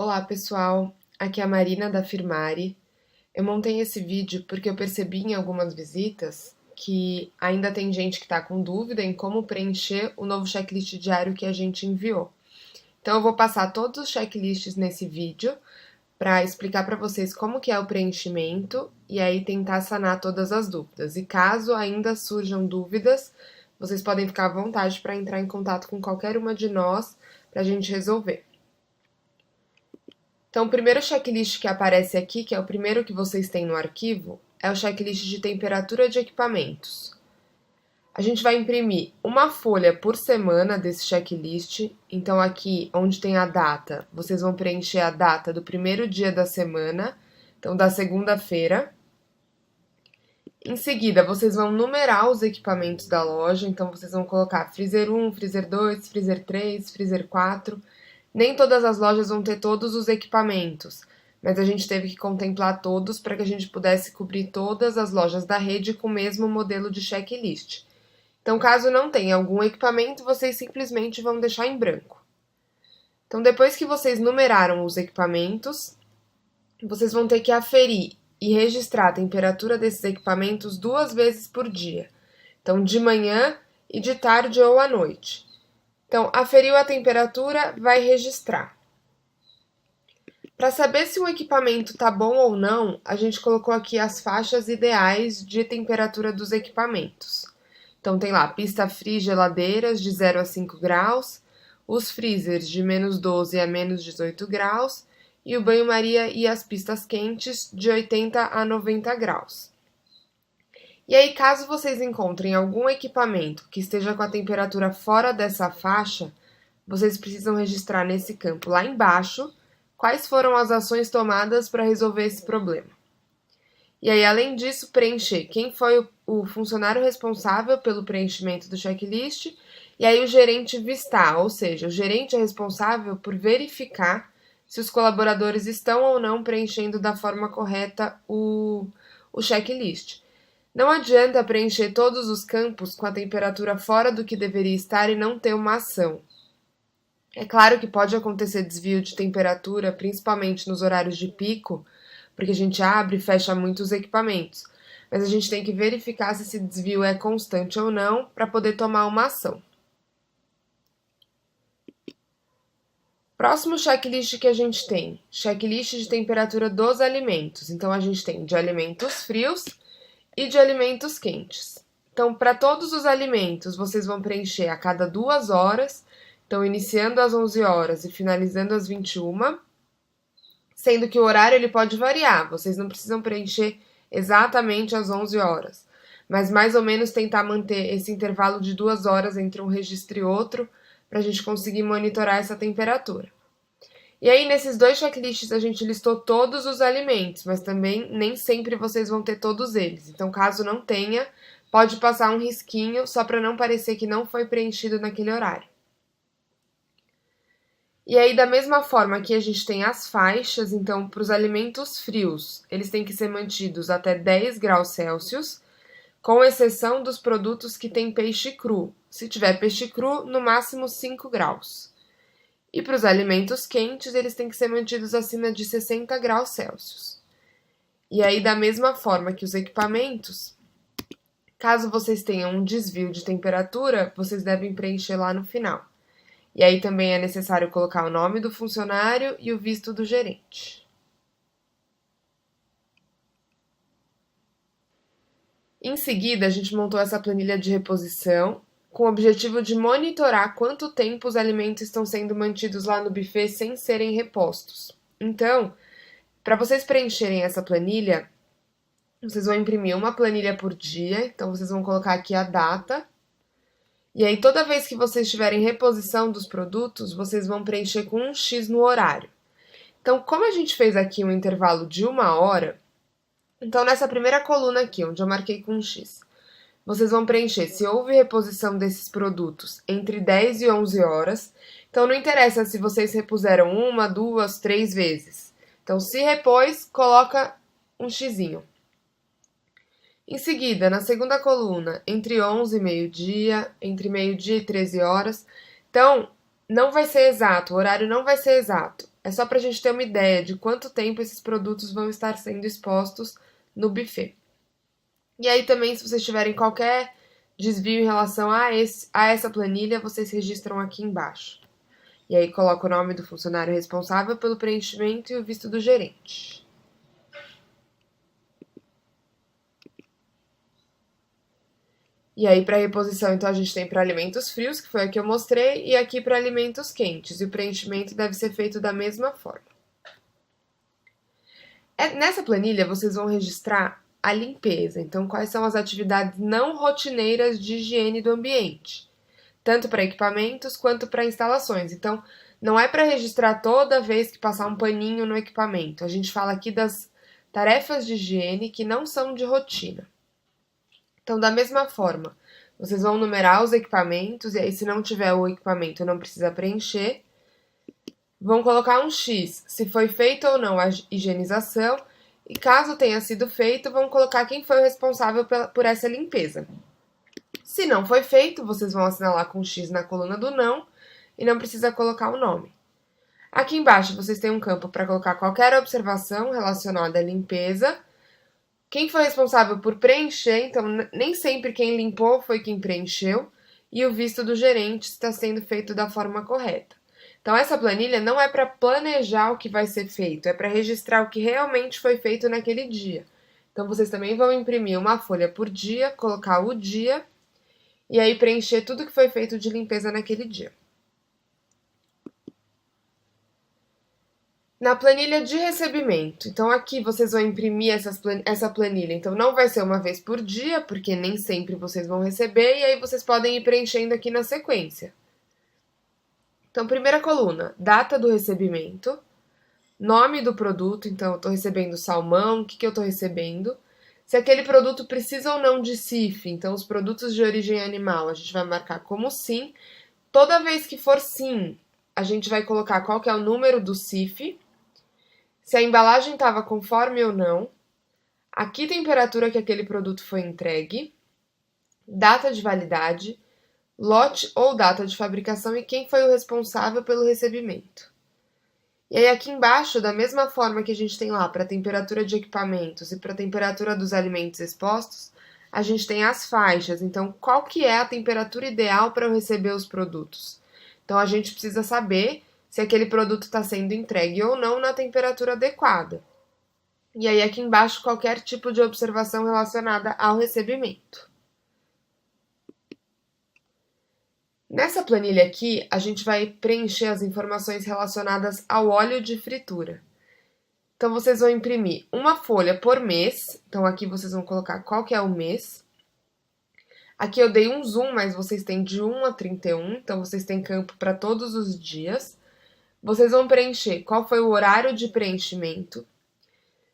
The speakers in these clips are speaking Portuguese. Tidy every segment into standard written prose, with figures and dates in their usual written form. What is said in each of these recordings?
Olá pessoal, aqui é a Marina da Firmari. Eu montei esse vídeo porque eu percebi em algumas visitas que ainda tem gente que está com dúvida em como preencher o novo checklist diário que a gente enviou. Então eu vou passar todos os checklists nesse vídeo para explicar para vocês como que é o preenchimento e aí tentar sanar todas as dúvidas. E caso ainda surjam dúvidas, vocês podem ficar à vontade para entrar em contato com qualquer uma de nós para a gente resolver. Então, o primeiro checklist que aparece aqui, que é o primeiro que vocês têm no arquivo, é o checklist de temperatura de equipamentos. A gente vai imprimir uma folha por semana desse checklist. Então, aqui onde tem a data, vocês vão preencher a data do primeiro dia da semana, então da segunda-feira. Em seguida, vocês vão numerar os equipamentos da loja, então vocês vão colocar freezer 1, freezer 2, freezer 3, freezer 4. Nem todas as lojas vão ter todos os equipamentos, mas a gente teve que contemplar todos para que a gente pudesse cobrir todas as lojas da rede com o mesmo modelo de checklist. Então, caso não tenha algum equipamento, vocês simplesmente vão deixar em branco. Então, depois que vocês numeraram os equipamentos, vocês vão ter que aferir e registrar a temperatura desses equipamentos 2 vezes por dia. Então, de manhã e de tarde ou à noite. Então, aferiu a temperatura, vai registrar. Para saber se o equipamento está bom ou não, a gente colocou aqui as faixas ideais de temperatura dos equipamentos. Então, tem lá pista fria e geladeiras de 0 a 5 graus, os freezers de menos 12 a menos 18 graus e o banho-maria e as pistas quentes de 80 a 90 graus. E aí, caso vocês encontrem algum equipamento que esteja com a temperatura fora dessa faixa, vocês precisam registrar nesse campo lá embaixo quais foram as ações tomadas para resolver esse problema. E aí, além disso, preencher quem foi o funcionário responsável pelo preenchimento do checklist e aí o gerente vistar, ou seja, o gerente é responsável por verificar se os colaboradores estão ou não preenchendo da forma correta o checklist. Não adianta preencher todos os campos com a temperatura fora do que deveria estar e não ter uma ação. É claro que pode acontecer desvio de temperatura, principalmente nos horários de pico, porque a gente abre e fecha muitos equipamentos, mas a gente tem que verificar se esse desvio é constante ou não para poder tomar uma ação. Próximo checklist que a gente tem, checklist de temperatura dos alimentos. Então, a gente tem de alimentos frios e de alimentos quentes. Então, para todos os alimentos, vocês vão preencher a cada 2 horas, então iniciando às 11 horas e finalizando às 21, sendo que o horário ele pode variar, vocês não precisam preencher exatamente às 11 horas, mas mais ou menos tentar manter esse intervalo de 2 horas entre um registro e outro, para a gente conseguir monitorar essa temperatura. E aí, nesses 2 checklists, a gente listou todos os alimentos, mas também nem sempre vocês vão ter todos eles. Então, caso não tenha, pode passar um risquinho só para não parecer que não foi preenchido naquele horário. E aí, da mesma forma que a gente tem as faixas, então, para os alimentos frios, eles têm que ser mantidos até 10 graus Celsius, com exceção dos produtos que têm peixe cru. Se tiver peixe cru, no máximo 5 graus. E para os alimentos quentes, eles têm que ser mantidos acima de 60 graus Celsius. E aí, da mesma forma que os equipamentos, caso vocês tenham um desvio de temperatura, vocês devem preencher lá no final. E aí também é necessário colocar o nome do funcionário e o visto do gerente. Em seguida, a gente montou essa planilha de reposição com o objetivo de monitorar quanto tempo os alimentos estão sendo mantidos lá no buffet sem serem repostos. Então, para vocês preencherem essa planilha, vocês vão imprimir uma planilha por dia, então vocês vão colocar aqui a data. E aí, toda vez que vocês tiverem reposição dos produtos, vocês vão preencher com um X no horário. Então, como a gente fez aqui um intervalo de 1 hora, então nessa primeira coluna aqui, onde eu marquei com um X, vocês vão preencher se houve reposição desses produtos entre 10 e 11 horas. Então, não interessa se vocês repuseram 1, 2, 3 vezes. Então, se repôs, coloca um xizinho. Em seguida, na segunda coluna, entre 11 e meio-dia, entre meio-dia e 13 horas. Então, não vai ser exato, o horário não vai ser exato. É só para a gente ter uma ideia de quanto tempo esses produtos vão estar sendo expostos no buffet. E aí também, se vocês tiverem qualquer desvio em relação a essa planilha, vocês registram aqui embaixo. E aí coloca o nome do funcionário responsável pelo preenchimento e o visto do gerente. E aí, para reposição, então, a gente tem para alimentos frios, que foi a que eu mostrei, e aqui para alimentos quentes. E o preenchimento deve ser feito da mesma forma. Nessa planilha, vocês vão registrar a limpeza. Então, quais são as atividades não rotineiras de higiene do ambiente, tanto para equipamentos quanto para instalações. Então, não é para registrar toda vez que passar um paninho no equipamento. A gente fala aqui das tarefas de higiene que não são de rotina. Então, da mesma forma, vocês vão numerar os equipamentos, e aí, se não tiver o equipamento, não precisa preencher. Vão colocar um X se foi feita ou não a higienização, e caso tenha sido feito, vão colocar quem foi o responsável por essa limpeza. Se não foi feito, vocês vão assinalar com X na coluna do não, e não precisa colocar o nome. Aqui embaixo, vocês têm um campo para colocar qualquer observação relacionada à limpeza. Quem foi responsável por preencher, então nem sempre quem limpou foi quem preencheu, e o visto do gerente está sendo feito da forma correta. Então, essa planilha não é para planejar o que vai ser feito, é para registrar o que realmente foi feito naquele dia. Então, vocês também vão imprimir uma folha por dia, colocar o dia, e aí preencher tudo que foi feito de limpeza naquele dia. Na planilha de recebimento, então aqui vocês vão imprimir essa planilha, então não vai ser uma vez por dia, porque nem sempre vocês vão receber, e aí vocês podem ir preenchendo aqui na sequência. Então, primeira coluna, data do recebimento, nome do produto, então eu estou recebendo salmão, o que eu estou recebendo, se aquele produto precisa ou não de CIF, então os produtos de origem animal a gente vai marcar como sim. Toda vez que for sim, a gente vai colocar qual que é o número do CIF, se a embalagem estava conforme ou não, a que temperatura que aquele produto foi entregue, data de validade, lote ou data de fabricação e quem foi o responsável pelo recebimento. E aí aqui embaixo, da mesma forma que a gente tem lá para a temperatura de equipamentos e para a temperatura dos alimentos expostos, a gente tem as faixas. Então, qual que é a temperatura ideal para eu receber os produtos? Então, a gente precisa saber se aquele produto está sendo entregue ou não na temperatura adequada. E aí aqui embaixo, qualquer tipo de observação relacionada ao recebimento. Nessa planilha aqui, a gente vai preencher as informações relacionadas ao óleo de fritura. Então, vocês vão imprimir uma folha por mês. Então, aqui vocês vão colocar qual que é o mês. Aqui eu dei um zoom, mas vocês têm de 1 a 31, então vocês têm campo para todos os dias. Vocês vão preencher qual foi o horário de preenchimento,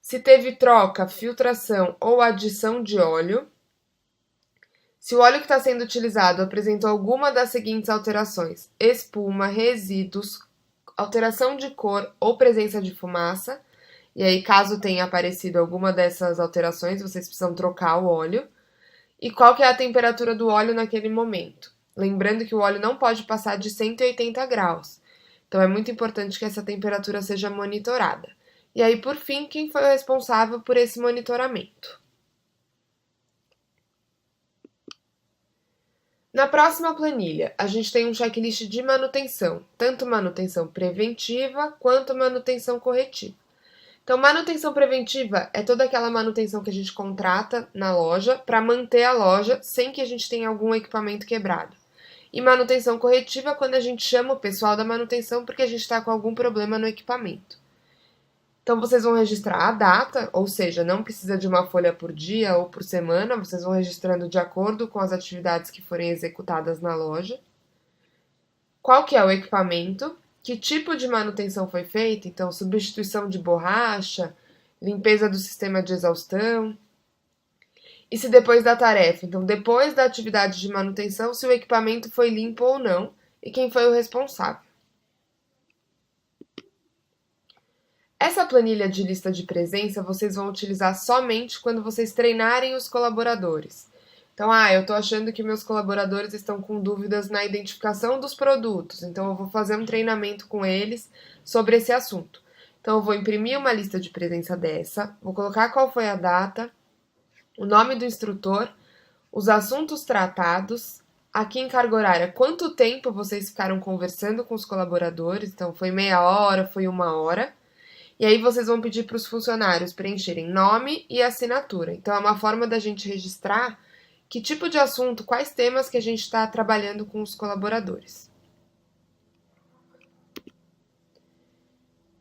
se teve troca, filtração ou adição de óleo, se o óleo que está sendo utilizado apresentou alguma das seguintes alterações: espuma, resíduos, alteração de cor ou presença de fumaça. E aí, caso tenha aparecido alguma dessas alterações, vocês precisam trocar o óleo. E qual que é a temperatura do óleo naquele momento? Lembrando que o óleo não pode passar de 180 graus. Então, é muito importante que essa temperatura seja monitorada. E aí, por fim, quem foi o responsável por esse monitoramento? Na próxima planilha, a gente tem um checklist de manutenção, tanto manutenção preventiva quanto manutenção corretiva. Então, manutenção preventiva é toda aquela manutenção que a gente contrata na loja para manter a loja sem que a gente tenha algum equipamento quebrado. E manutenção corretiva é quando a gente chama o pessoal da manutenção porque a gente está com algum problema no equipamento. Então, vocês vão registrar a data, ou seja, não precisa de uma folha por dia ou por semana, vocês vão registrando de acordo com as atividades que forem executadas na loja. Qual que é o equipamento? Que tipo de manutenção foi feita? Então, substituição de borracha, limpeza do sistema de exaustão. E se depois da tarefa, então depois da atividade de manutenção, se o equipamento foi limpo ou não e quem foi o responsável. Essa planilha de lista de presença vocês vão utilizar somente quando vocês treinarem os colaboradores. Então, Então, eu tô achando que meus colaboradores estão com dúvidas na identificação dos produtos, então eu vou fazer um treinamento com eles sobre esse assunto. Então, eu vou imprimir uma lista de presença dessa, vou colocar qual foi a data, o nome do instrutor, os assuntos tratados, aqui em carga horária, quanto tempo vocês ficaram conversando com os colaboradores, então foi meia hora, foi uma hora, e aí vocês vão pedir para os funcionários preencherem nome e assinatura. Então é uma forma da gente registrar que tipo de assunto, quais temas que a gente está trabalhando com os colaboradores.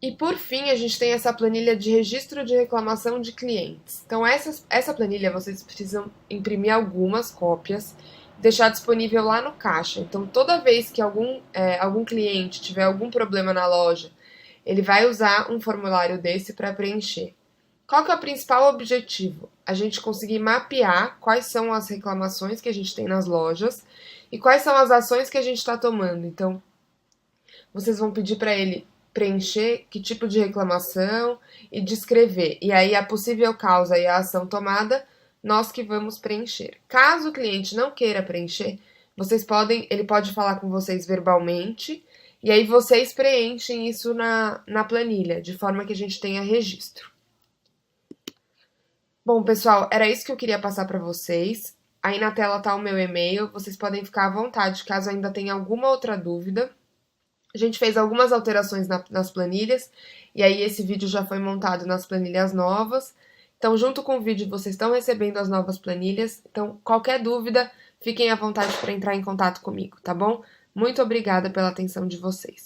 E por fim, a gente tem essa planilha de registro de reclamação de clientes. Então, essa planilha vocês precisam imprimir algumas cópias, deixar disponível lá no caixa. Então, toda vez que algum cliente tiver algum problema na loja, ele vai usar um formulário desse para preencher. Qual que é o principal objetivo? A gente conseguir mapear quais são as reclamações que a gente tem nas lojas e quais são as ações que a gente está tomando. Então, vocês vão pedir para ele preencher que tipo de reclamação e descrever. E aí a possível causa e a ação tomada, nós que vamos preencher. Caso o cliente não queira preencher, ele pode falar com vocês verbalmente, e aí vocês preenchem isso na planilha, de forma que a gente tenha registro. Bom, pessoal, era isso que eu queria passar para vocês. Aí na tela tá o meu e-mail, vocês podem ficar à vontade, caso ainda tenha alguma outra dúvida. A gente fez algumas alterações nas planilhas, e aí esse vídeo já foi montado nas planilhas novas. Então, junto com o vídeo, vocês estão recebendo as novas planilhas. Então, qualquer dúvida, fiquem à vontade para entrar em contato comigo, tá bom? Muito obrigada pela atenção de vocês.